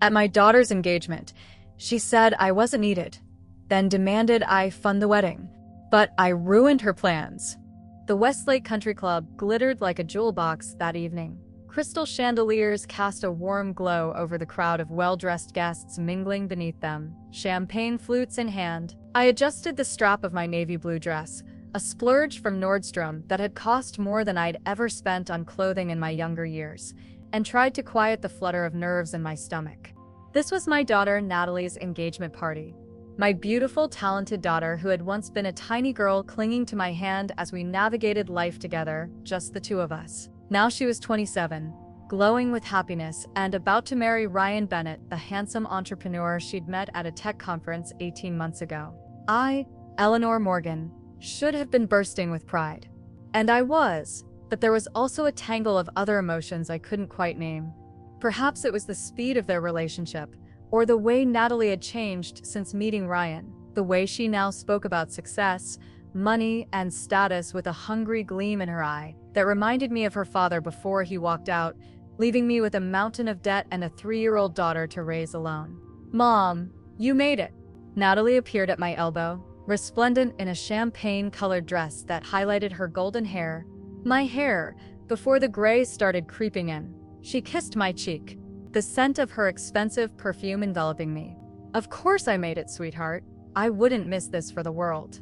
At my daughter's engagement, she said I wasn't needed, then demanded I fund the wedding. But I ruined her plans. The Westlake Country Club glittered like a jewel box that evening. Crystal chandeliers cast a warm glow over the crowd of well-dressed guests mingling beneath them, champagne flutes in hand. I adjusted the strap of my navy blue dress, a splurge from Nordstrom that had cost more than I'd ever spent on clothing in my younger years, and tried to quiet the flutter of nerves in my stomach. This was my daughter Natalie's engagement party. My beautiful, talented daughter who had once been a tiny girl clinging to my hand as we navigated life together, just the two of us. Now she was 27, glowing with happiness, and about to marry Ryan Bennett, the handsome entrepreneur she'd met at a tech conference 18 months ago. I, Eleanor Morgan, should have been bursting with pride. And I was, but there was also a tangle of other emotions I couldn't quite name. Perhaps it was the speed of their relationship, or the way Natalie had changed since meeting Ryan, the way she now spoke about success, money, and status with a hungry gleam in her eye that reminded me of her father before he walked out, leaving me with a mountain of debt and a 3-year-old daughter to raise alone. Mom, you made it. Natalie appeared at my elbow, resplendent in a champagne-colored dress that highlighted her golden hair, my hair, before the gray started creeping in. She kissed my cheek, the scent of her expensive perfume enveloping me. Of course I made it, sweetheart. I wouldn't miss this for the world.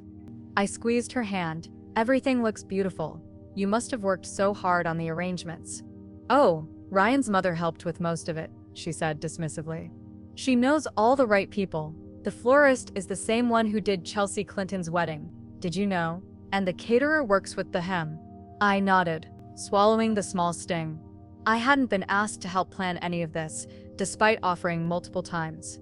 I squeezed her hand. Everything looks beautiful. You must have worked so hard on the arrangements. Oh, Ryan's mother helped with most of it, she said dismissively. She knows all the right people. The florist is the same one who did Chelsea Clinton's wedding. Did you know? And the caterer works with the hem. I nodded, swallowing the small sting. I hadn't been asked to help plan any of this, despite offering multiple times.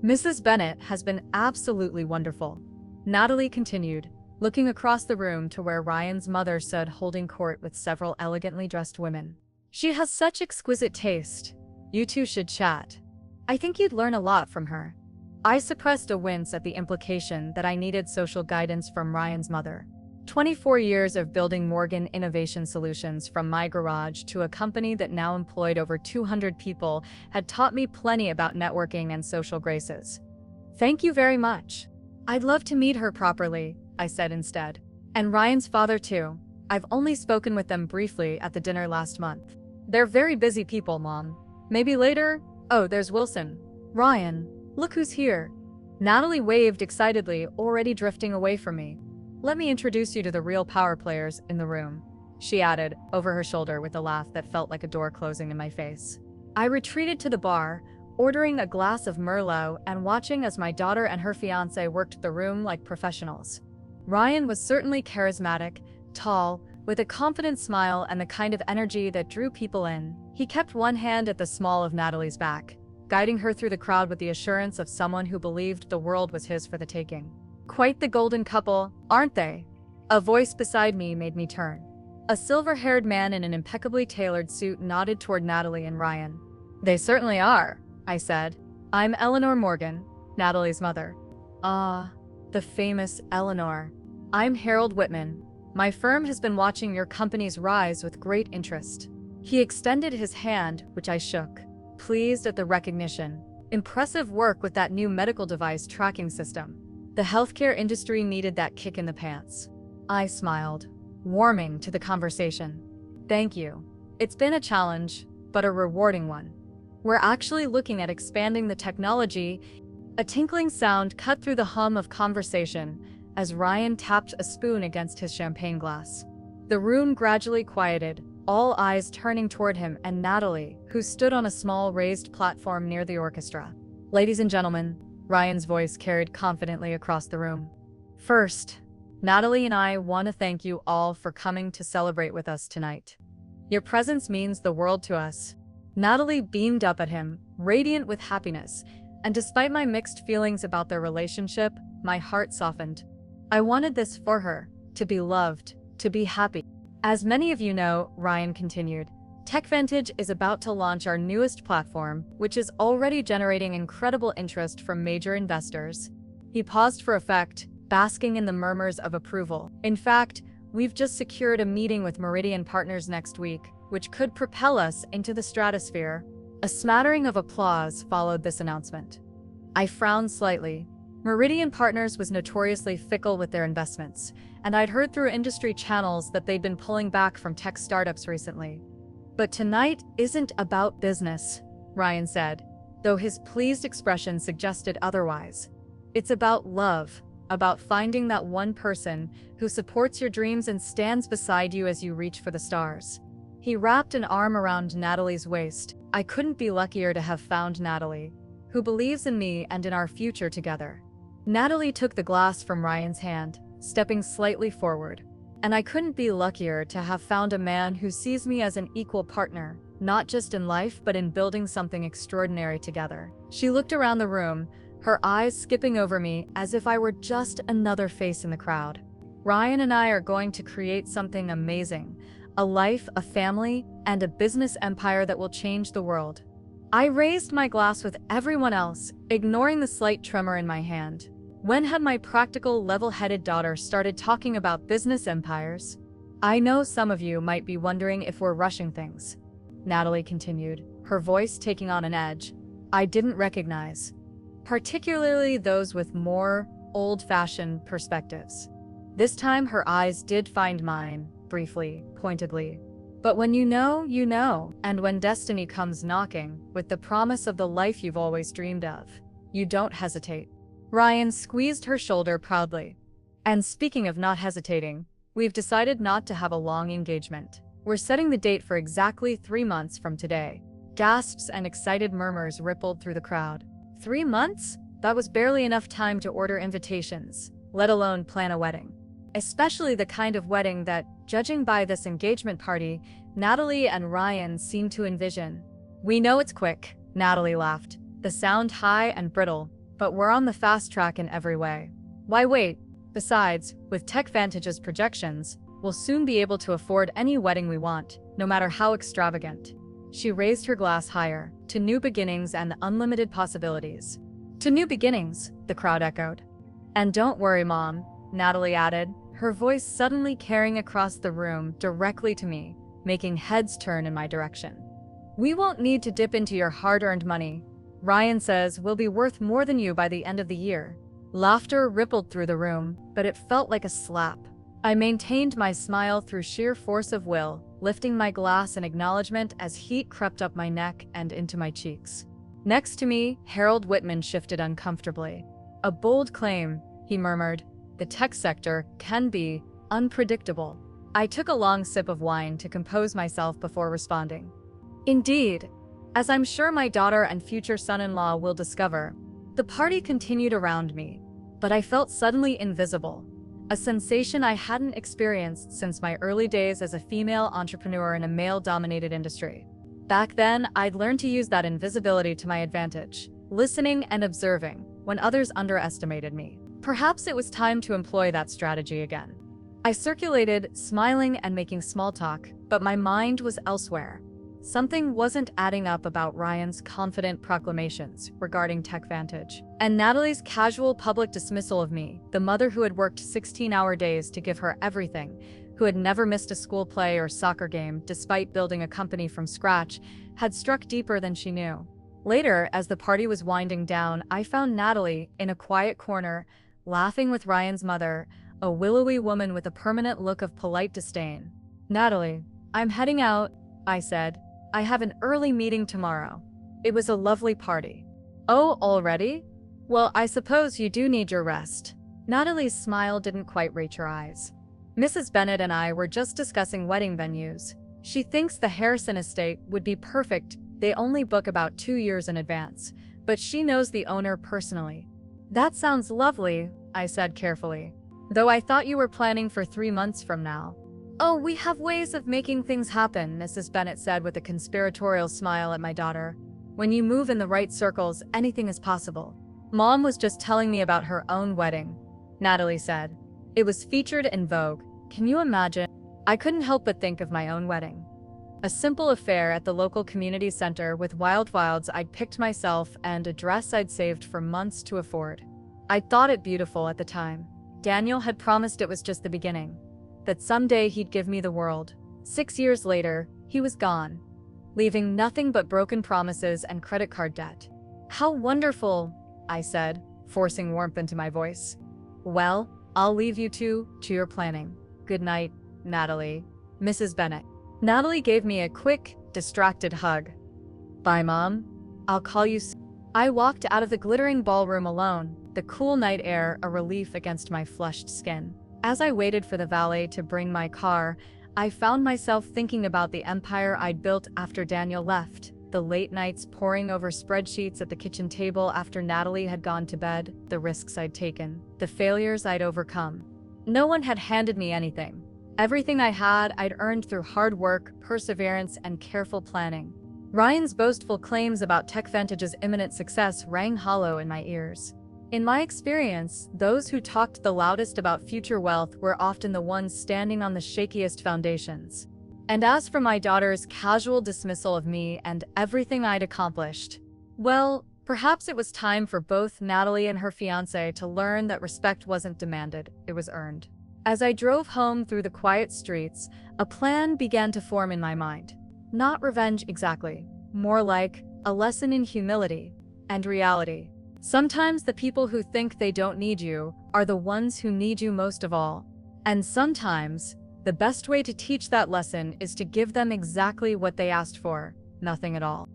Mrs. Bennett has been absolutely wonderful, Natalie continued, looking across the room to where Ryan's mother stood holding court with several elegantly dressed women. She has such exquisite taste. You two should chat. I think you'd learn a lot from her. I suppressed a wince at the implication that I needed social guidance from Ryan's mother. 24 years of building Morgan Innovation Solutions from my garage to a company that now employed over 200 people had taught me plenty about networking and social graces. Thank you very much. I'd love to meet her properly, I said instead. And Ryan's father too. I've only spoken with them briefly at the dinner last month. They're very busy people, Mom. Maybe later? Oh, there's Wilson. Ryan, look who's here. Natalie waved excitedly, already drifting away from me. Let me introduce you to the real power players in the room, she added, over her shoulder with a laugh that felt like a door closing in my face. I retreated to the bar, ordering a glass of Merlot and watching as my daughter and her fiancé worked the room like professionals. Ryan was certainly charismatic, tall, with a confident smile and the kind of energy that drew people in. He kept one hand at the small of Natalie's back, guiding her through the crowd with the assurance of someone who believed the world was his for the taking. Quite the golden couple, aren't they? A voice beside me made me turn. A silver-haired man in an impeccably tailored suit nodded toward Natalie and Ryan. They certainly are, I said. I'm Eleanor Morgan, Natalie's mother. Ah, the famous Eleanor. I'm Harold Whitman. My firm has been watching your company's rise with great interest. He extended his hand, which I shook, pleased at the recognition. Impressive work with that new medical device tracking system. The healthcare industry needed that kick in the pants. I smiled, warming to the conversation. Thank you. It's been a challenge, but a rewarding one. We're actually looking at expanding the technology. A tinkling sound cut through the hum of conversation as Ryan tapped a spoon against his champagne glass. The room gradually quieted, all eyes turning toward him and Natalie, who stood on a small raised platform near the orchestra. Ladies and gentlemen, Ryan's voice carried confidently across the room. First, Natalie and I want to thank you all for coming to celebrate with us tonight. Your presence means the world to us. Natalie beamed up at him, radiant with happiness, and despite my mixed feelings about their relationship, my heart softened. I wanted this for her, to be loved, to be happy. As many of you know, Ryan continued, TechVantage is about to launch our newest platform, which is already generating incredible interest from major investors. He paused for effect, basking in the murmurs of approval. In fact, we've just secured a meeting with Meridian Partners next week, which could propel us into the stratosphere. A smattering of applause followed this announcement. I frowned slightly. Meridian Partners was notoriously fickle with their investments, and I'd heard through industry channels that they'd been pulling back from tech startups recently. But tonight isn't about business, Ryan said, though his pleased expression suggested otherwise. It's about love, about finding that one person who supports your dreams and stands beside you as you reach for the stars. He wrapped an arm around Natalie's waist. I couldn't be luckier to have found Natalie, who believes in me and in our future together. Natalie took the glass from Ryan's hand, stepping slightly forward. And I couldn't be luckier to have found a man who sees me as an equal partner, not just in life but in building something extraordinary together. She looked around the room, her eyes skipping over me as if I were just another face in the crowd. Ryan and I are going to create something amazing. A life, a family, and a business empire that will change the world. I raised my glass with everyone else, ignoring the slight tremor in my hand. When had my practical, level-headed daughter started talking about business empires? I know some of you might be wondering if we're rushing things, Natalie continued, her voice taking on an edge I didn't recognize, particularly those with more old-fashioned perspectives. This time her eyes did find mine, briefly, pointedly. But when you know, you know, and when destiny comes knocking, with the promise of the life you've always dreamed of, you don't hesitate. Ryan squeezed her shoulder proudly. And speaking of not hesitating, we've decided not to have a long engagement. We're setting the date for exactly 3 months from today. Gasps and excited murmurs rippled through the crowd. 3 months? That was barely enough time to order invitations, let alone plan a wedding. Especially the kind of wedding that, judging by this engagement party, Natalie and Ryan seemed to envision. We know it's quick, Natalie laughed, the sound high and brittle, but we're on the fast track in every way. Why wait? Besides, with TechVantage's projections, we'll soon be able to afford any wedding we want, no matter how extravagant. She raised her glass higher, to new beginnings and unlimited possibilities. To new beginnings, the crowd echoed. And don't worry, Mom, Natalie added, her voice suddenly carrying across the room directly to me, making heads turn in my direction. We won't need to dip into your hard-earned money. Ryan says we'll be worth more than you by the end of the year. Laughter rippled through the room, but it felt like a slap. I maintained my smile through sheer force of will, lifting my glass in acknowledgement as heat crept up my neck and into my cheeks. Next to me, Harold Whitman shifted uncomfortably. A bold claim, he murmured. The tech sector can be unpredictable. I took a long sip of wine to compose myself before responding. Indeed. As I'm sure my daughter and future son-in-law will discover, the party continued around me, but I felt suddenly invisible, a sensation I hadn't experienced since my early days as a female entrepreneur in a male-dominated industry. Back then, I'd learned to use that invisibility to my advantage, listening and observing when others underestimated me. Perhaps it was time to employ that strategy again. I circulated, smiling and making small talk, but my mind was elsewhere. Something wasn't adding up about Ryan's confident proclamations regarding TechVantage, and Natalie's casual public dismissal of me, the mother who had worked 16-hour days to give her everything, who had never missed a school play or soccer game despite building a company from scratch, had struck deeper than she knew. Later, as the party was winding down, I found Natalie in a quiet corner, laughing with Ryan's mother, a willowy woman with a permanent look of polite disdain. Natalie, I'm heading out, I said. I have an early meeting tomorrow. It was a lovely party. Oh, already? Well, I suppose you do need your rest. Natalie's smile didn't quite reach her eyes. Mrs. Bennett and I were just discussing wedding venues. She thinks the Harrison estate would be perfect. They only book about 2 years in advance, but she knows the owner personally. That sounds lovely, I said carefully. Though I thought you were planning for 3 months from now. Oh, we have ways of making things happen, Mrs. Bennett said with a conspiratorial smile at my daughter. When you move in the right circles, anything is possible. Mom was just telling me about her own wedding, Natalie said. It was featured in Vogue. Can you imagine? I couldn't help but think of my own wedding. A simple affair at the local community center with wilds I'd picked myself and a dress I'd saved for months to afford. I thought it beautiful at the time. Daniel had promised it was just the beginning, that someday he'd give me the world. 6 years later, he was gone. leaving nothing but broken promises and credit card debt. How wonderful, I said, forcing warmth into my voice. Well, I'll leave you two to your planning. Good night, Natalie. Mrs. Bennett. Natalie gave me a quick, distracted hug. Bye, Mom. I'll call you soon. I walked out of the glittering ballroom alone, the cool night air a relief against my flushed skin. As I waited for the valet to bring my car, I found myself thinking about the empire I'd built after Daniel left, the late nights poring over spreadsheets at the kitchen table after Natalie had gone to bed, the risks I'd taken, the failures I'd overcome. No one had handed me anything. Everything I had, I'd earned through hard work, perseverance, and careful planning. Ryan's boastful claims about TechVantage's imminent success rang hollow in my ears. In my experience, those who talked the loudest about future wealth were often the ones standing on the shakiest foundations. And as for my daughter's casual dismissal of me and everything I'd accomplished, well, perhaps it was time for both Natalie and her fiancé to learn that respect wasn't demanded, it was earned. As I drove home through the quiet streets, a plan began to form in my mind. Not revenge exactly, more like a lesson in humility and reality. Sometimes the people who think they don't need you are the ones who need you most of all. And sometimes, the best way to teach that lesson is to give them exactly what they asked for, nothing at all.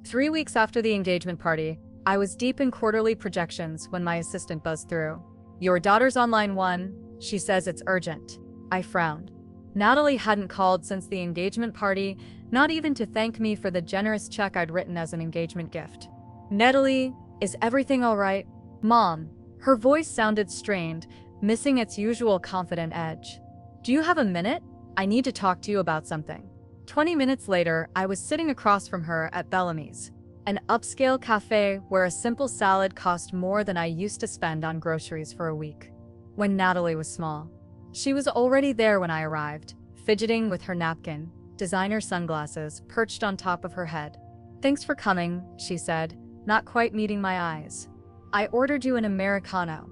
3 weeks after the engagement party, I was deep in quarterly projections when my assistant buzzed through. Your daughter's on line 1, she says it's urgent. I frowned. Natalie hadn't called since the engagement party, not even to thank me for the generous check I'd written as an engagement gift. Natalie, is everything all right? Mom. Her voice sounded strained, missing its usual confident edge. Do you have a minute? I need to talk to you about something. 20 minutes later, I was sitting across from her at Bellamy's, an upscale cafe where a simple salad cost more than I used to spend on groceries for a week. When Natalie was small. She was already there when I arrived, fidgeting with her napkin, designer sunglasses perched on top of her head. Thanks for coming, she said, not quite meeting my eyes. I ordered you an Americano.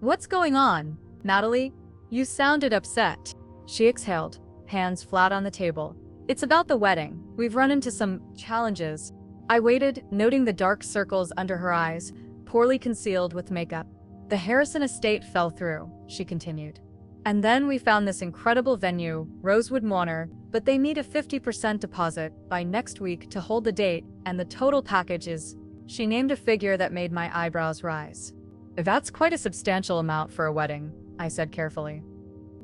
What's going on, Natalie? You sounded upset. She exhaled, hands flat on the table. It's about the wedding. We've run into some challenges. I waited, noting the dark circles under her eyes, poorly concealed with makeup. The Harrison estate fell through, she continued. And then we found this incredible venue, Rosewood Manor, but they need a 50% deposit by next week to hold the date, and the total package is... She named a figure that made my eyebrows rise. That's quite a substantial amount for a wedding, I said carefully.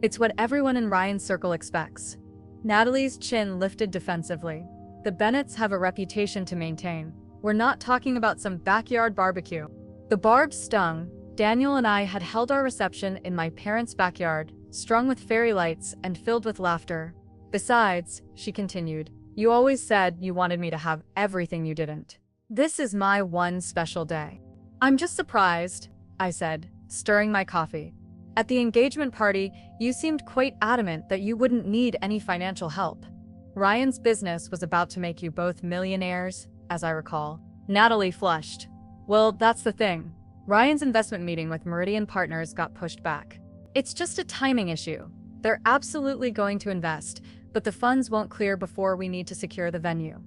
It's what everyone in Ryan's circle expects. Natalie's chin lifted defensively. The Bennetts have a reputation to maintain. We're not talking about some backyard barbecue. The barbs stung. Daniel and I had held our reception in my parents' backyard, strung with fairy lights and filled with laughter. Besides, she continued, you always said you wanted me to have everything you didn't. This is my one special day. I'm just surprised, I said, stirring my coffee. At the engagement party, you seemed quite adamant that you wouldn't need any financial help. Ryan's business was about to make you both millionaires, as I recall. Natalie flushed. Well, that's the thing. Ryan's investment meeting with Meridian Partners got pushed back. It's just a timing issue. They're absolutely going to invest, but the funds won't clear before we need to secure the venue.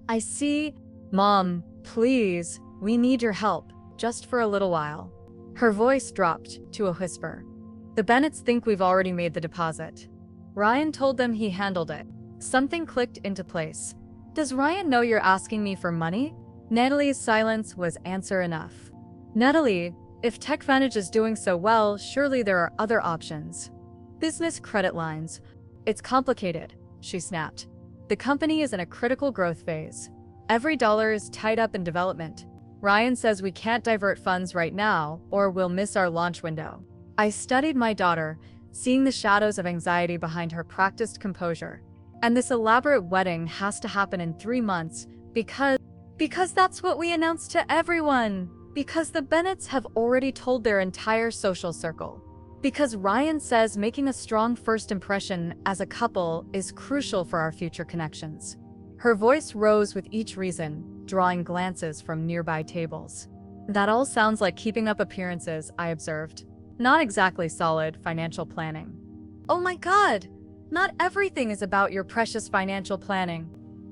I see. Mom, please, we need your help, just for a little while. Her voice dropped to a whisper. The Bennetts think we've already made the deposit. Ryan told them he handled it. Something clicked into place. Does Ryan know you're asking me for money? Natalie's silence was answer enough. Natalie, if TechVantage is doing so well, surely there are other options. Business credit lines. It's complicated, she snapped. The company is in a critical growth phase. Every dollar is tied up in development. Ryan says we can't divert funds right now, or we'll miss our launch window. I studied my daughter, seeing the shadows of anxiety behind her practiced composure. And this elaborate wedding has to happen in 3 months, because that's what we announced to everyone. Because the Bennetts have already told their entire social circle. Because Ryan says making a strong first impression as a couple is crucial for our future connections. Her voice rose with each reason, drawing glances from nearby tables. That all sounds like keeping up appearances, I observed. Not exactly solid financial planning. Oh my God! Not everything is about your precious financial planning.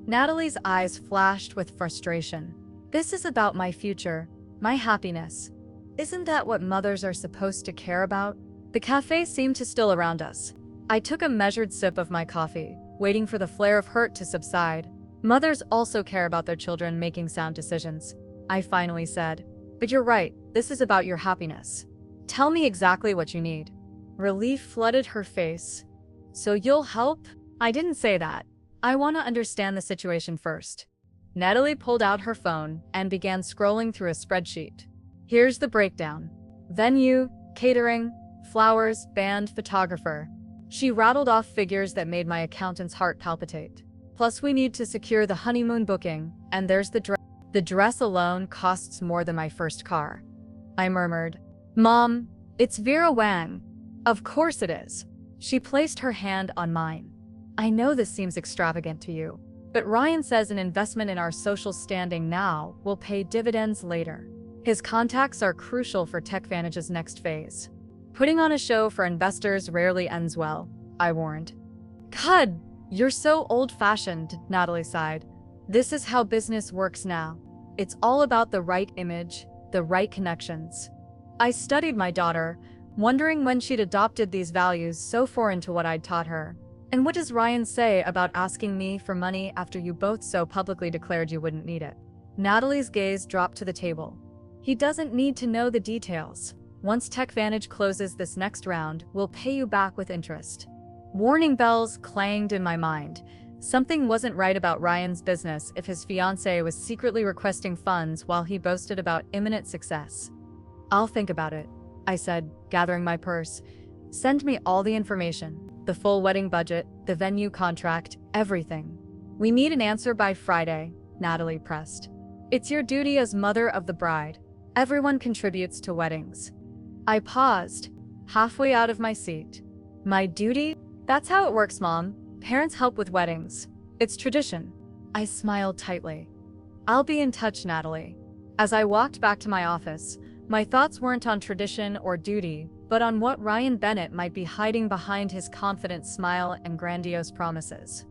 Natalie's eyes flashed with frustration. This is about my future, my happiness. Isn't that what mothers are supposed to care about? The cafe seemed to still around us. I took a measured sip of my coffee, waiting for the flare of hurt to subside. Mothers also care about their children making sound decisions, I finally said. But you're right, this is about your happiness. Tell me exactly what you need. Relief flooded her face. So you'll help? I didn't say that. I want to understand the situation first. Natalie pulled out her phone and began scrolling through a spreadsheet. Here's the breakdown. Venue, catering, flowers, band, photographer. She rattled off figures that made my accountant's heart palpitate. Plus we need to secure the honeymoon booking, and there's the dress. The dress alone costs more than my first car. I murmured. Mom, it's Vera Wang. Of course it is. She placed her hand on mine. I know this seems extravagant to you, but Ryan says an investment in our social standing now will pay dividends later. His contacts are crucial for TechVantage's next phase. Putting on a show for investors rarely ends well, I warned. God, you're so old-fashioned, Natalie sighed. This is how business works now. It's all about the right image, the right connections. I studied my daughter, wondering when she'd adopted these values so foreign to what I'd taught her. And what does Ryan say about asking me for money after you both so publicly declared you wouldn't need it? Natalie's gaze dropped to the table. He doesn't need to know the details. Once TechVantage closes this next round, we'll pay you back with interest. Warning bells clanged in my mind. Something wasn't right about Ryan's business if his fiancée was secretly requesting funds while he boasted about imminent success. I'll think about it, I said, gathering my purse. Send me all the information, the full wedding budget, the venue contract, everything. We need an answer by Friday, Natalie pressed. It's your duty as mother of the bride. Everyone contributes to weddings. I paused, halfway out of my seat. My duty? That's how it works, Mom. Parents help with weddings. It's tradition. I smiled tightly. I'll be in touch, Natalie. As I walked back to my office, my thoughts weren't on tradition or duty, but on what Ryan Bennett might be hiding behind his confident smile and grandiose promises.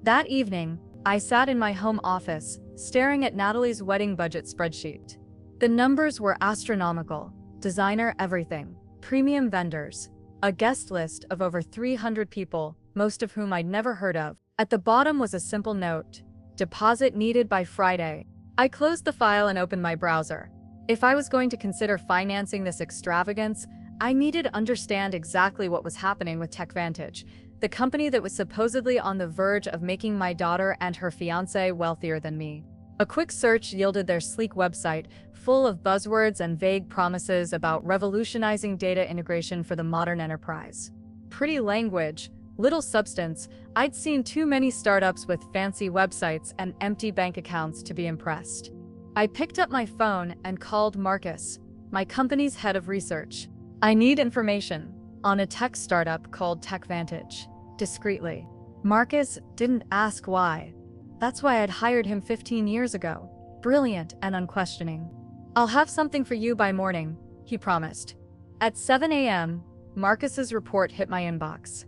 That evening, I sat in my home office, staring at Natalie's wedding budget spreadsheet. The numbers were astronomical. Designer everything, premium vendors, a guest list of over 300 people, most of whom I'd never heard of. At the bottom was a simple note, deposit needed by Friday. I closed the file and opened my browser. If I was going to consider financing this extravagance, I needed to understand exactly what was happening with TechVantage, the company that was supposedly on the verge of making my daughter and her fiancé wealthier than me. A quick search yielded their sleek website, full of buzzwords and vague promises about revolutionizing data integration for the modern enterprise. Pretty language, little substance. I'd seen too many startups with fancy websites and empty bank accounts to be impressed. I picked up my phone and called Marcus, my company's head of research. I need information on a tech startup called TechVantage. Discreetly. Marcus didn't ask why. That's why I'd hired him 15 years ago. Brilliant and unquestioning. I'll have something for you by morning, he promised. At 7 a.m., Marcus's report hit my inbox.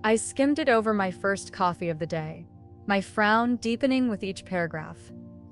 I skimmed it over my first coffee of the day, my frown deepening with each paragraph.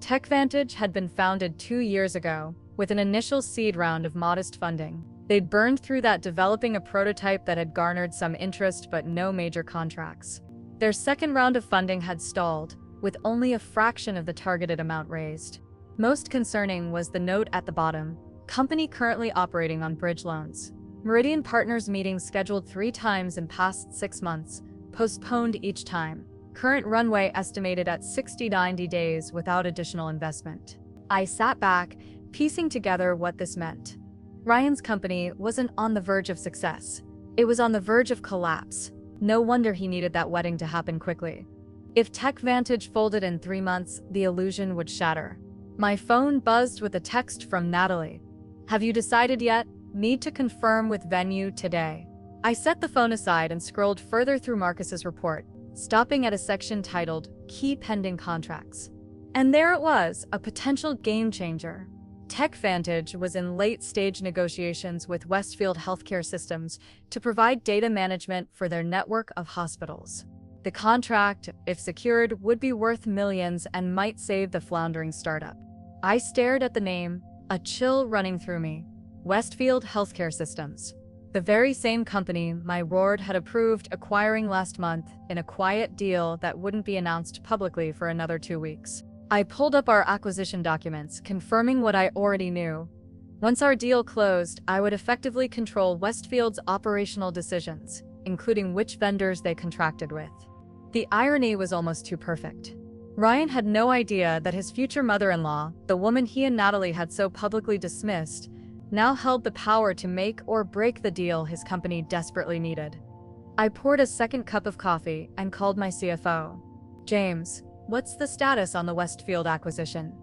TechVantage had been founded 2 years ago, with an initial seed round of modest funding. They'd burned through that developing a prototype that had garnered some interest but no major contracts. Their second round of funding had stalled, with only a fraction of the targeted amount raised. Most concerning was the note at the bottom, company currently operating on bridge loans. Meridian Partners meetings scheduled 3 times in past 6 months, postponed each time. Current runway estimated at 60-90 days without additional investment. I sat back, piecing together what this meant. Ryan's company wasn't on the verge of success. It was on the verge of collapse. No wonder he needed that wedding to happen quickly. If TechVantage folded in 3 months, the illusion would shatter. My phone buzzed with a text from Natalie. Have you decided yet? Need to confirm with venue today. I set the phone aside and scrolled further through Marcus's report, stopping at a section titled Key Pending Contracts. And there it was, a potential game changer. TechVantage was in late-stage negotiations with Westfield Healthcare Systems to provide data management for their network of hospitals. The contract, if secured, would be worth millions and might save the floundering startup. I stared at the name, a chill running through me. Westfield Healthcare Systems. The very same company my board had approved acquiring last month in a quiet deal that wouldn't be announced publicly for another 2 weeks. I pulled up our acquisition documents, confirming what I already knew. Once our deal closed, I would effectively control Westfield's operational decisions, including which vendors they contracted with. The irony was almost too perfect. Ryan had no idea that his future mother-in-law, the woman he and Natalie had so publicly dismissed, now held the power to make or break the deal his company desperately needed. I poured a second cup of coffee and called my CFO. James, what's the status on the Westfield acquisition?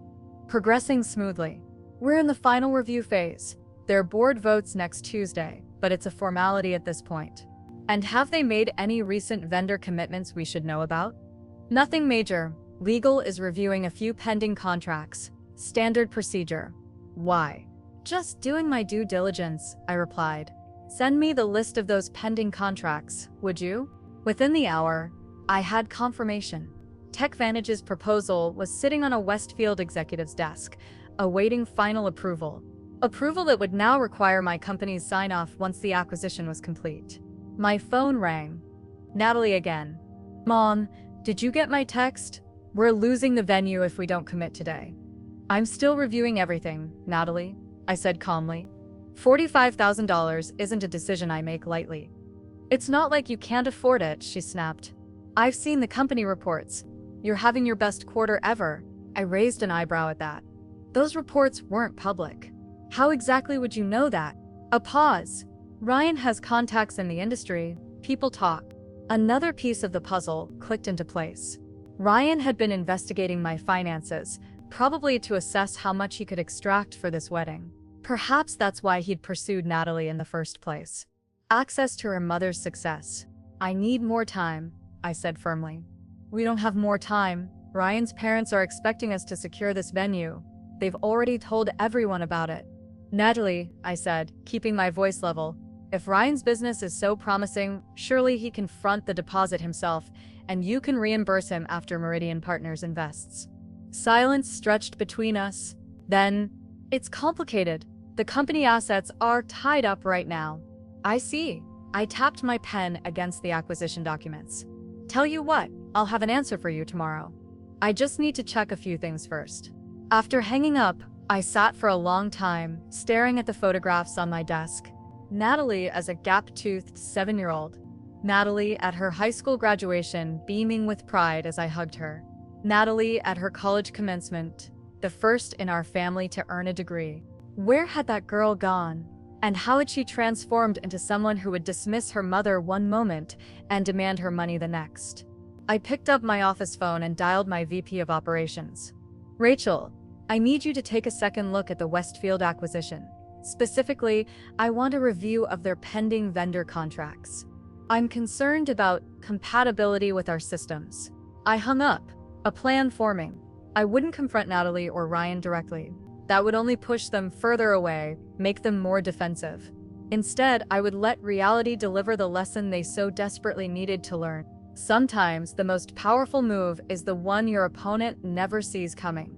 Progressing smoothly. We're in the final review phase. Their board votes next Tuesday, but it's a formality at this point. And have they made any recent vendor commitments we should know about? Nothing major. Legal is reviewing a few pending contracts. Standard procedure. Why? Just doing my due diligence, I replied. Send me the list of those pending contracts, would you? Within the hour, I had confirmation. TechVantage's proposal was sitting on a Westfield executive's desk, awaiting final approval. Approval that would now require my company's sign-off once the acquisition was complete. My phone rang. Natalie again. Mom, did you get my text? We're losing the venue if we don't commit today. I'm still reviewing everything, Natalie, I said calmly. $45,000 isn't a decision I make lightly. It's not like you can't afford it, she snapped. I've seen the company reports. You're having your best quarter ever. I raised an eyebrow at that. Those reports weren't public. How exactly would you know that? A pause. Ryan has contacts in the industry. People talk. Another piece of the puzzle clicked into place. Ryan had been investigating my finances, probably to assess how much he could extract for this wedding. Perhaps that's why he'd pursued Natalie in the first place. Access to her mother's success. I need more time, I said firmly. We don't have more time. Ryan's parents are expecting us to secure this venue. They've already told everyone about it. Natalie, I said, keeping my voice level, if Ryan's business is so promising, surely he can front the deposit himself, and you can reimburse him after Meridian Partners invests. Silence stretched between us. Then, it's complicated. The company assets are tied up right now. I see. I tapped my pen against the acquisition documents. Tell you what, I'll have an answer for you tomorrow. I just need to check a few things first. After hanging up, I sat for a long time, staring at the photographs on my desk. Natalie as a gap-toothed 7-year-old. Natalie at her high school graduation, beaming with pride as I hugged her. Natalie at her college commencement, the first in our family to earn a degree. Where had that girl gone? And how had she transformed into someone who would dismiss her mother one moment and demand her money the next? I picked up my office phone and dialed my VP of Operations. Rachel, I need you to take a second look at the Westfield acquisition. Specifically, I want a review of their pending vendor contracts. I'm concerned about compatibility with our systems. I hung up, a plan forming. I wouldn't confront Natalie or Ryan directly. That would only push them further away, make them more defensive. Instead, I would let reality deliver the lesson they so desperately needed to learn. Sometimes the most powerful move is the one your opponent never sees coming.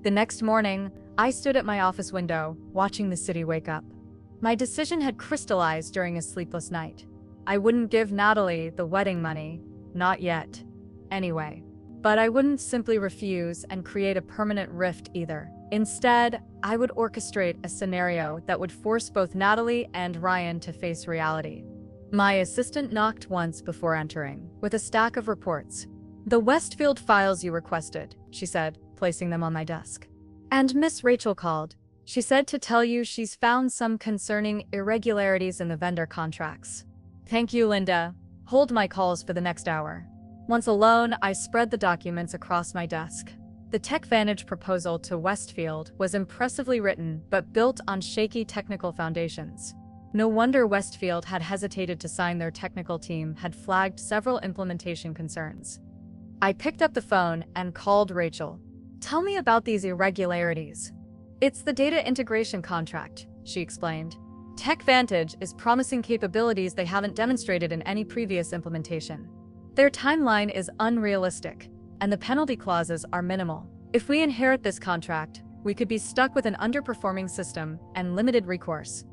The next morning, I stood at my office window, watching the city wake up. My decision had crystallized during a sleepless night. I wouldn't give Natalie the wedding money, not yet. Anyway. But I wouldn't simply refuse and create a permanent rift either. Instead, I would orchestrate a scenario that would force both Natalie and Ryan to face reality. My assistant knocked once before entering, with a stack of reports. The Westfield files you requested, she said, placing them on my desk. And Miss Rachel called. She said to tell you she's found some concerning irregularities in the vendor contracts. Thank you, Linda. Hold my calls for the next hour. Once alone, I spread the documents across my desk. The TechVantage proposal to Westfield was impressively written but built on shaky technical foundations. No wonder Westfield had hesitated to sign. Their technical team had flagged several implementation concerns. I picked up the phone and called Rachel. Tell me about these irregularities. It's the data integration contract, she explained. TechVantage is promising capabilities they haven't demonstrated in any previous implementation. Their timeline is unrealistic, and the penalty clauses are minimal. If we inherit this contract, we could be stuck with an underperforming system and limited recourse.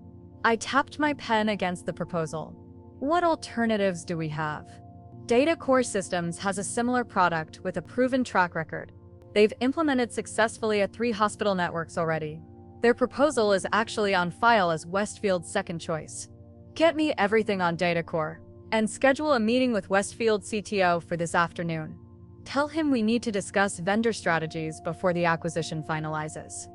I tapped my pen against the proposal. What alternatives do we have? Data Core Systems has a similar product with a proven track record. They've implemented successfully at 3 hospital networks already. Their proposal is actually on file as Westfield's second choice. Get me everything on Data Core, and schedule a meeting with Westfield CTO for this afternoon. Tell him we need to discuss vendor strategies before the acquisition finalizes.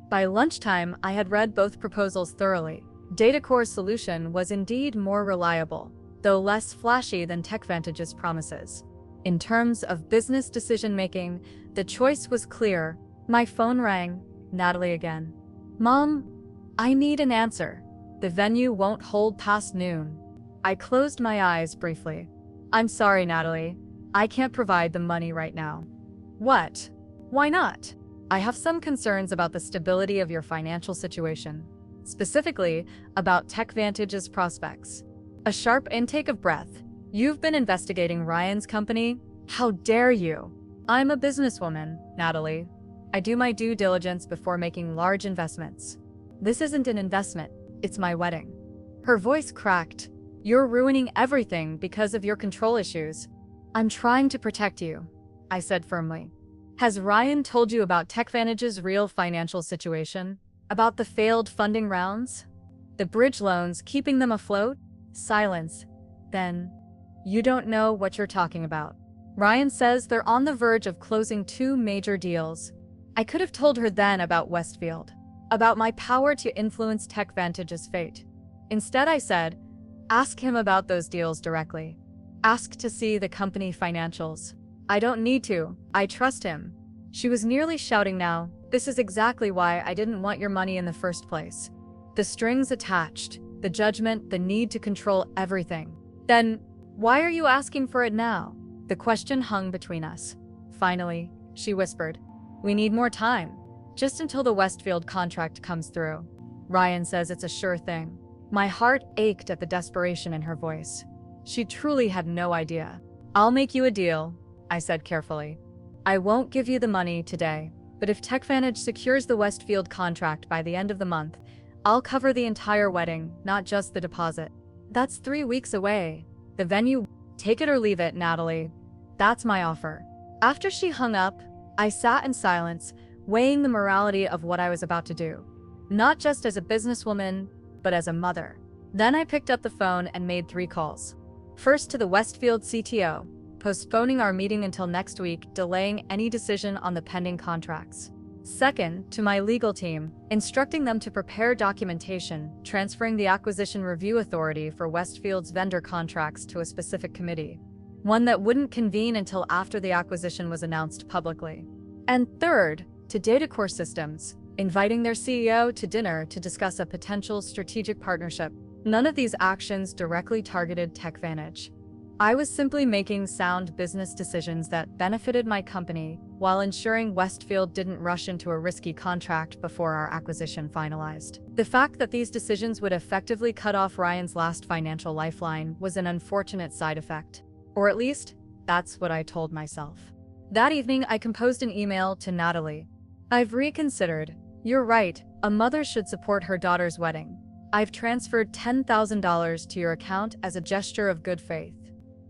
By lunchtime, I had read both proposals thoroughly. Data Core's solution was indeed more reliable, though less flashy than TechVantage's promises. In terms of business decision-making, the choice was clear. My phone rang. Natalie again. Mom, I need an answer. The venue won't hold past noon. I closed my eyes briefly. I'm sorry, Natalie. I can't provide the money right now. What? Why not? I have some concerns about the stability of your financial situation, specifically about TechVantage's prospects. A sharp intake of breath. You've been investigating Ryan's company? How dare you? I'm a businesswoman, Natalie. I do my due diligence before making large investments. This isn't an investment, it's my wedding. Her voice cracked. You're ruining everything because of your control issues. I'm trying to protect you, I said firmly. Has Ryan told you about TechVantage's real financial situation? About the failed funding rounds? The bridge loans keeping them afloat? Silence. Then, you don't know what you're talking about. Ryan says they're on the verge of closing 2 major deals. I could have told her then about Westfield, about my power to influence TechVantage's fate. Instead, I said, ask him about those deals directly. Ask to see the company financials. I don't need to. I trust him. She was nearly shouting now. This is exactly why I didn't want your money in the first place. The strings attached, the judgment, the need to control everything. Then, why are you asking for it now? The question hung between us. Finally, she whispered, we need more time. Just until the Westfield contract comes through. Ryan says it's a sure thing. My heart ached at the desperation in her voice. She truly had no idea. I'll make you a deal, I said carefully. I won't give you the money today, but if TechVantage secures the Westfield contract by the end of the month, I'll cover the entire wedding, not just the deposit. That's 3 weeks away. The venue, take it or leave it, Natalie. That's my offer. After she hung up, I sat in silence, weighing the morality of what I was about to do. Not just as a businesswoman, but as a mother. Then I picked up the phone and made 3 calls. First to the Westfield CTO, postponing our meeting until next week, delaying any decision on the pending contracts. Second, to my legal team, instructing them to prepare documentation, transferring the acquisition review authority for Westfield's vendor contracts to a specific committee, one that wouldn't convene until after the acquisition was announced publicly. And third, to Data Core Systems, inviting their CEO to dinner to discuss a potential strategic partnership. None of these actions directly targeted TechVantage. I was simply making sound business decisions that benefited my company while ensuring Westfield didn't rush into a risky contract before our acquisition finalized. The fact that these decisions would effectively cut off Ryan's last financial lifeline was an unfortunate side effect. Or at least, that's what I told myself. That evening, I composed an email to Natalie. I've reconsidered. You're right, a mother should support her daughter's wedding. I've transferred $10,000 to your account as a gesture of good faith.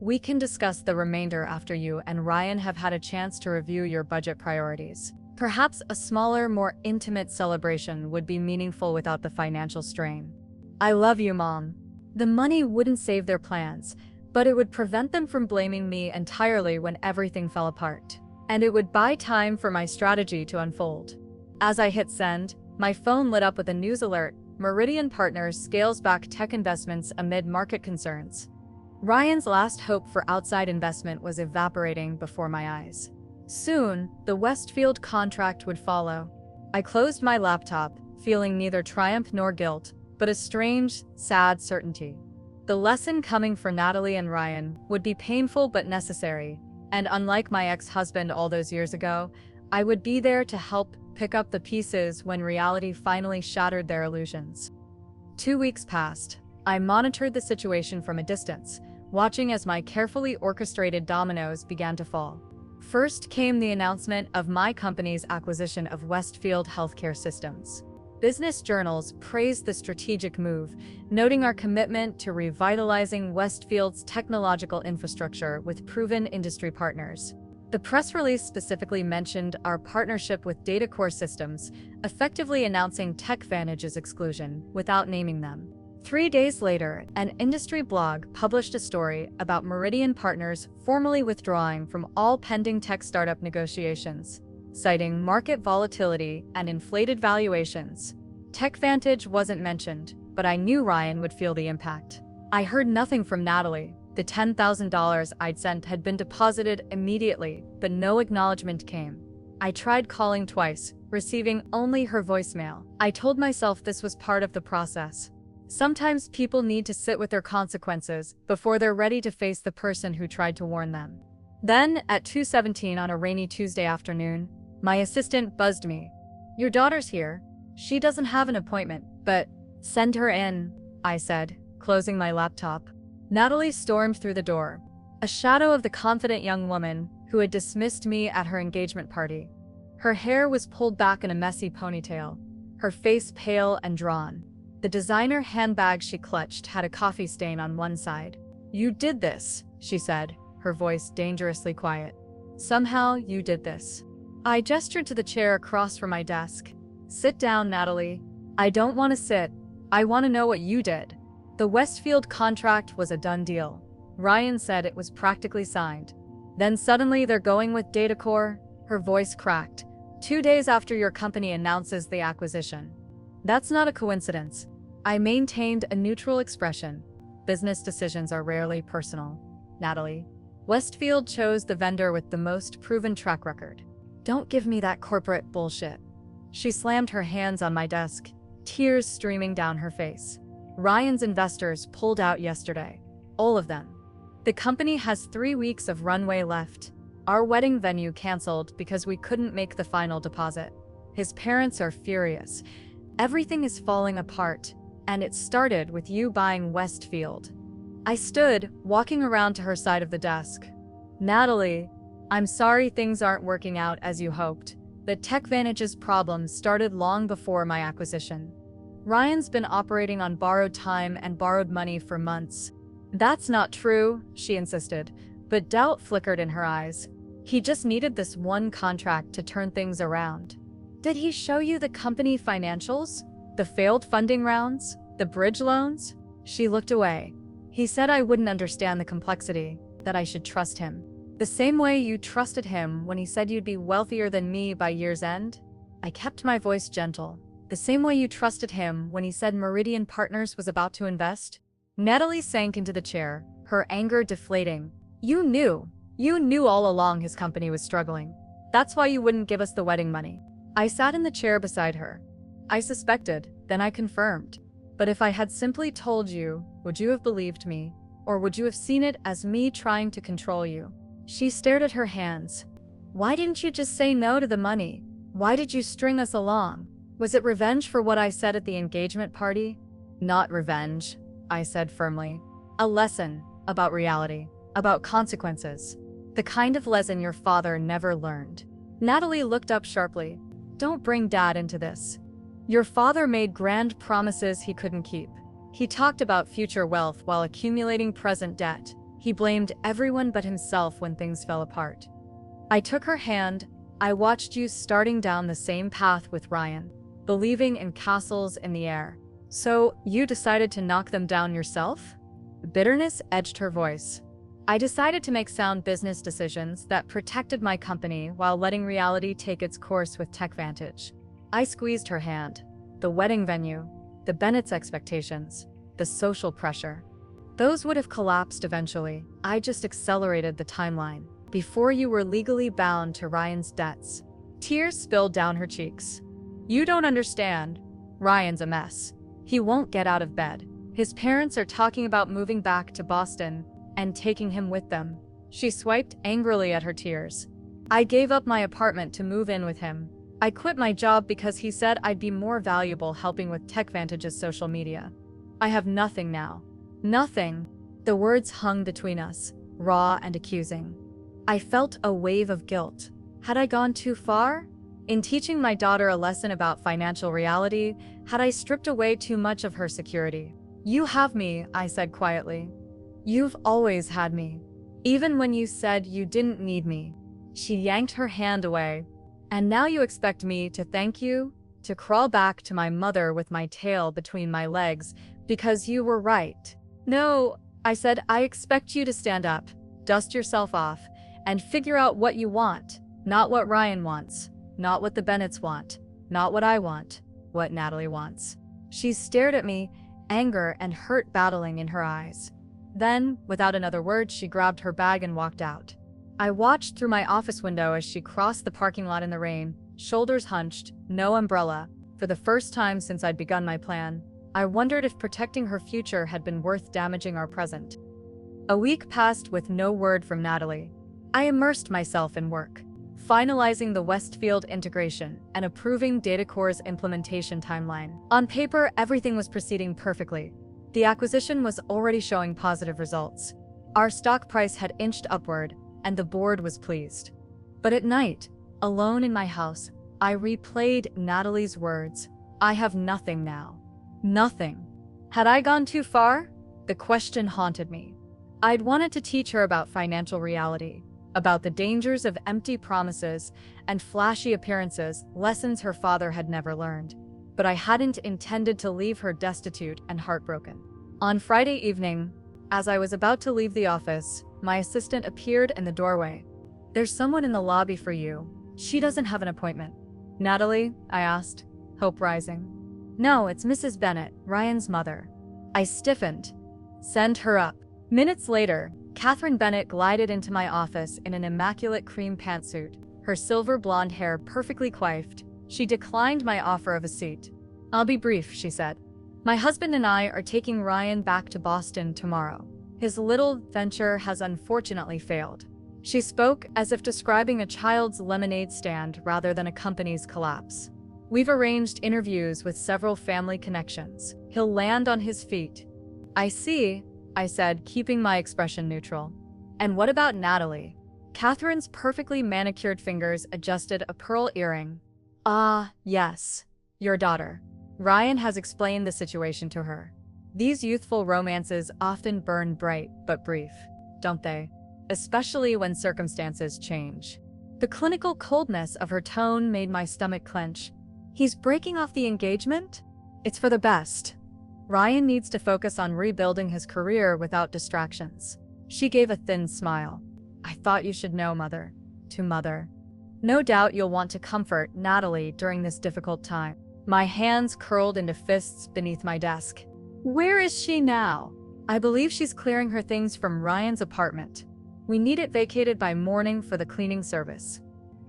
We can discuss the remainder after you and Ryan have had a chance to review your budget priorities. Perhaps a smaller, more intimate celebration would be meaningful without the financial strain. I love you, Mom. The money wouldn't save their plans, but it would prevent them from blaming me entirely when everything fell apart. And it would buy time for my strategy to unfold. As I hit send, my phone lit up with a news alert. Meridian Partners scales back tech investments amid market concerns. Ryan's last hope for outside investment was evaporating before my eyes. Soon, the Westfield contract would follow. I closed my laptop, feeling neither triumph nor guilt, but a strange, sad certainty. The lesson coming for Natalie and Ryan would be painful but necessary, and unlike my ex-husband all those years ago, I would be there to help pick up the pieces when reality finally shattered their illusions. 2 weeks passed. I monitored the situation from a distance, watching as my carefully orchestrated dominoes began to fall. First came the announcement of my company's acquisition of Westfield Healthcare Systems. Business journals praised the strategic move, noting our commitment to revitalizing Westfield's technological infrastructure with proven industry partners. The press release specifically mentioned our partnership with DataCore Systems, effectively announcing TechVantage's exclusion without naming them. 3 days later, an industry blog published a story about Meridian Partners formally withdrawing from all pending tech startup negotiations, citing market volatility and inflated valuations. TechVantage wasn't mentioned, but I knew Ryan would feel the impact. I heard nothing from Natalie. The $10,000 I'd sent had been deposited immediately, but no acknowledgement came. I tried calling twice, receiving only her voicemail. I told myself this was part of the process. Sometimes people need to sit with their consequences before they're ready to face the person who tried to warn them. Then, at 2:17 on a rainy Tuesday afternoon, my assistant buzzed me. "Your daughter's here. She doesn't have an appointment, but send her in," I said, closing my laptop. Natalie stormed through the door, a shadow of the confident young woman who had dismissed me at her engagement party. Her hair was pulled back in a messy ponytail, her face pale and drawn. The designer handbag she clutched had a coffee stain on one side. "You did this," she said, her voice dangerously quiet. "Somehow you did this." I gestured to the chair across from my desk. "Sit down, Natalie." "I don't want to sit. I want to know what you did." The Westfield contract was a done deal. Ryan said it was practically signed. Then suddenly they're going with DataCore. Her voice cracked. 2 days after your company announces the acquisition. That's not a coincidence. I maintained a neutral expression. Business decisions are rarely personal, Natalie. Westfield chose the vendor with the most proven track record. Don't give me that corporate bullshit. She slammed her hands on my desk, tears streaming down her face. Ryan's investors pulled out yesterday. All of them. The company has 3 weeks of runway left. Our wedding venue canceled because we couldn't make the final deposit. His parents are furious. Everything is falling apart, and it started with you buying Westfield. I stood, walking around to her side of the desk. "Natalie, I'm sorry things aren't working out as you hoped. The TechVantage's problems started long before my acquisition. Ryan's been operating on borrowed time and borrowed money for months." "That's not true," she insisted, but doubt flickered in her eyes. "He just needed this one contract to turn things around." "Did he show you the company financials? The failed funding rounds? The bridge loans?" She looked away. "He said I wouldn't understand the complexity, that I should trust him. The same way you trusted him when he said you'd be wealthier than me by year's end?" I kept my voice gentle. "The same way you trusted him when he said Meridian Partners was about to invest?" Natalie sank into the chair, her anger deflating. You knew all along his company was struggling. That's why you wouldn't give us the wedding money." I sat in the chair beside her. "I suspected, then I confirmed. But if I had simply told you, would you have believed me? Or would you have seen it as me trying to control you?" She stared at her hands. "Why didn't you just say no to the money? Why did you string us along? Was it revenge for what I said at the engagement party?" "Not revenge," I said firmly. "A lesson about reality, about consequences. The kind of lesson your father never learned." Natalie looked up sharply. "Don't bring Dad into this. Your father made grand promises he couldn't keep. He talked about future wealth while accumulating present debt. He blamed everyone but himself when things fell apart." I took her hand. "I watched you starting down the same path with Ryan, believing in castles in the air. So, you decided to knock them down yourself?" Bitterness edged her voice. "I decided to make sound business decisions that protected my company while letting reality take its course with TechVantage." I squeezed her hand. The wedding venue, the Bennett's expectations, the social pressure. Those would have collapsed eventually. I just accelerated the timeline. Before you were legally bound to Ryan's debts. Tears spilled down her cheeks. "You don't understand. Ryan's a mess. He won't get out of bed. His parents are talking about moving back to Boston and taking him with them." She swiped angrily at her tears. "I gave up my apartment to move in with him. I quit my job because he said I'd be more valuable helping with TechVantage's social media. I have nothing now. Nothing. The words hung between us, raw and accusing. I felt a wave of guilt. Had I gone too far? In teaching my daughter a lesson about financial reality, had I stripped away too much of her security? "You have me," I said quietly. "You've always had me. Even when you said you didn't need me." She yanked her hand away. "And now you expect me to thank you? To crawl back to my mother with my tail between my legs because you were right?" "No," I said, "I expect you to stand up, dust yourself off, and figure out what you want. Not what Ryan wants, not what the Bennetts want, not what I want, what Natalie wants." She stared at me, anger and hurt battling in her eyes. Then, without another word, she grabbed her bag and walked out. I watched through my office window as she crossed the parking lot in the rain, shoulders hunched, no umbrella. For the first time since I'd begun my plan, I wondered if protecting her future had been worth damaging our present. A week passed with no word from Natalie. I immersed myself in work, finalizing the Westfield integration and approving DataCore's implementation timeline. On paper, everything was proceeding perfectly. The acquisition was already showing positive results. Our stock price had inched upward, and the board was pleased. But at night, alone in my house, I replayed Natalie's words. "I have nothing now. Nothing." Had I gone too far? The question haunted me. I'd wanted to teach her about financial reality, about the dangers of empty promises and flashy appearances, lessons her father had never learned. But I hadn't intended to leave her destitute and heartbroken. On Friday evening, as I was about to leave the office, my assistant appeared in the doorway. "There's someone in the lobby for you. She doesn't have an appointment." "Natalie?" I asked, hope rising. "No, it's Mrs. Bennett, Ryan's mother." I stiffened. "Send her up." Minutes later, Catherine Bennett glided into my office in an immaculate cream pantsuit, her silver blonde hair perfectly coiffed. She declined my offer of a seat. "I'll be brief," she said. "My husband and I are taking Ryan back to Boston tomorrow. His little venture has unfortunately failed." She spoke as if describing a child's lemonade stand rather than a company's collapse. "We've arranged interviews with several family connections. He'll land on his feet." "I see," I said, keeping my expression neutral. "And what about Natalie?" Catherine's perfectly manicured fingers adjusted a pearl earring. "Ah, yes. Your daughter. Ryan has explained the situation to her. These youthful romances often burn bright but brief, don't they? Especially when circumstances change." The clinical coldness of her tone made my stomach clench. "He's breaking off the engagement? It's for the best. Ryan needs to focus on rebuilding his career without distractions." She gave a thin smile. "I thought you should know, Mother." To Mother. "No doubt you'll want to comfort Natalie during this difficult time." My hands curled into fists beneath my desk. "Where is she now?" "I believe she's clearing her things from Ryan's apartment. We need it vacated by morning for the cleaning service."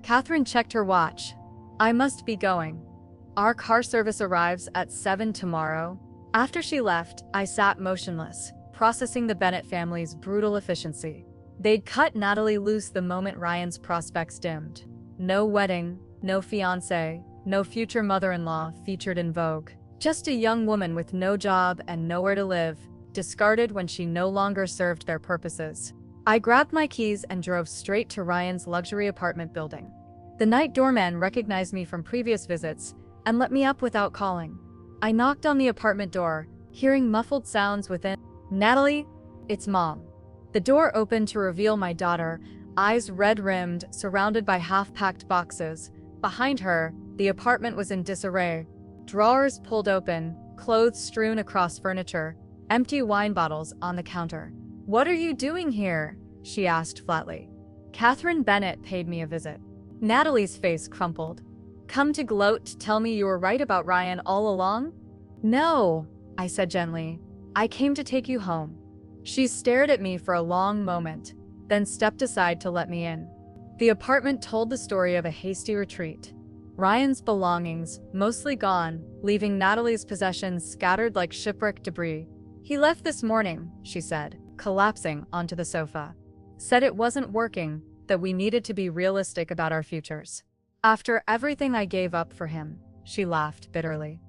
Catherine checked her watch. "I must be going. Our car service arrives at 7 tomorrow." After she left, I sat motionless, processing the Bennett family's brutal efficiency. They'd cut Natalie loose the moment Ryan's prospects dimmed. No wedding, no fiancé, no future mother-in-law featured in Vogue. Just a young woman with no job and nowhere to live, discarded when she no longer served their purposes. I grabbed my keys and drove straight to Ryan's luxury apartment building. The night doorman recognized me from previous visits and let me up without calling. I knocked on the apartment door, hearing muffled sounds within. "Natalie, it's Mom." The door opened to reveal my daughter, eyes red-rimmed, surrounded by half-packed boxes. Behind her, the apartment was in disarray. Drawers pulled open, clothes strewn across furniture, empty wine bottles on the counter. "What are you doing here?" she asked flatly. "Catherine Bennett paid me a visit." Natalie's face crumpled. "Come to gloat to tell me you were right about Ryan all along?" "No," I said gently. "I came to take you home." She stared at me for a long moment, then stepped aside to let me in. The apartment told the story of a hasty retreat. Ryan's belongings, mostly gone, leaving Natalie's possessions scattered like shipwreck debris. "He left this morning," she said, collapsing onto the sofa. "Said it wasn't working, that we needed to be realistic about our futures. After everything I gave up for him," she laughed bitterly.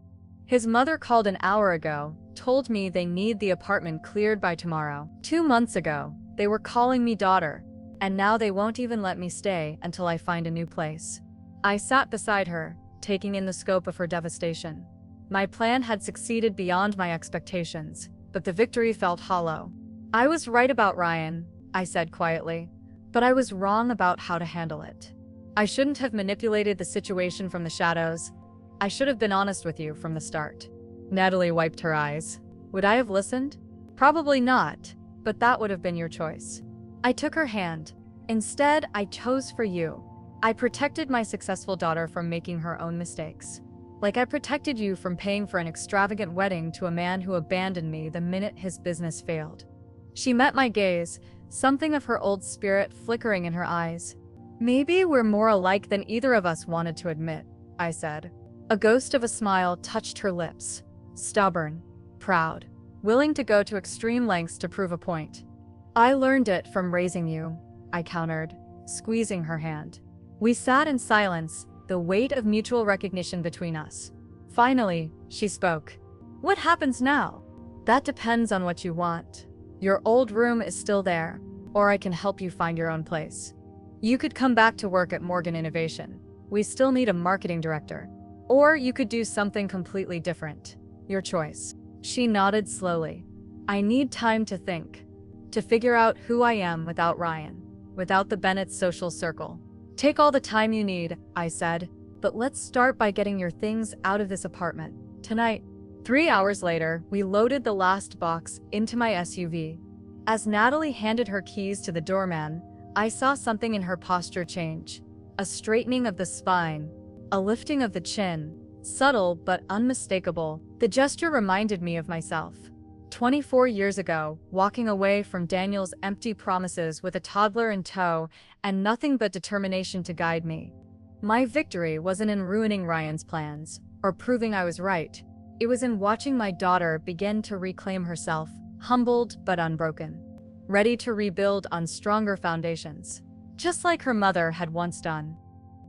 His mother called an hour ago, told me they need the apartment cleared by tomorrow. 2 months ago, they were calling me daughter, and now they won't even let me stay until I find a new place. I sat beside her, taking in the scope of her devastation. My plan had succeeded beyond my expectations, but the victory felt hollow. I was right about Ryan, I said quietly, but I was wrong about how to handle it. I shouldn't have manipulated the situation from the shadows. I should have been honest with you from the start. Natalie wiped her eyes. Would I have listened? Probably not, but that would have been your choice. I took her hand. Instead, I chose for you. I protected my successful daughter from making her own mistakes. Like I protected you from paying for an extravagant wedding to a man who abandoned me the minute his business failed. She met my gaze, something of her old spirit flickering in her eyes. Maybe we're more alike than either of us wanted to admit, I said. A ghost of a smile touched her lips. Stubborn, proud, willing to go to extreme lengths to prove a point. I learned it from raising you, I countered, squeezing her hand. We sat in silence, the weight of mutual recognition between us. Finally, she spoke. What happens now? That depends on what you want. Your old room is still there, or I can help you find your own place. You could come back to work at Morgan Innovation. We still need a marketing director. Or you could do something completely different. Your choice. She nodded slowly. I need time to think. To figure out who I am without Ryan. Without the Bennett's social circle. Take all the time you need, I said. But let's start by getting your things out of this apartment. Tonight. 3 hours later, we loaded the last box into my SUV. As Natalie handed her keys to the doorman, I saw something in her posture change. A straightening of the spine. A lifting of the chin. Subtle but unmistakable. The gesture reminded me of myself. 24 years ago, walking away from Daniel's empty promises with a toddler in tow and nothing but determination to guide me. My victory wasn't in ruining Ryan's plans or proving I was right. It was in watching my daughter begin to reclaim herself, humbled but unbroken, ready to rebuild on stronger foundations, just like her mother had once done.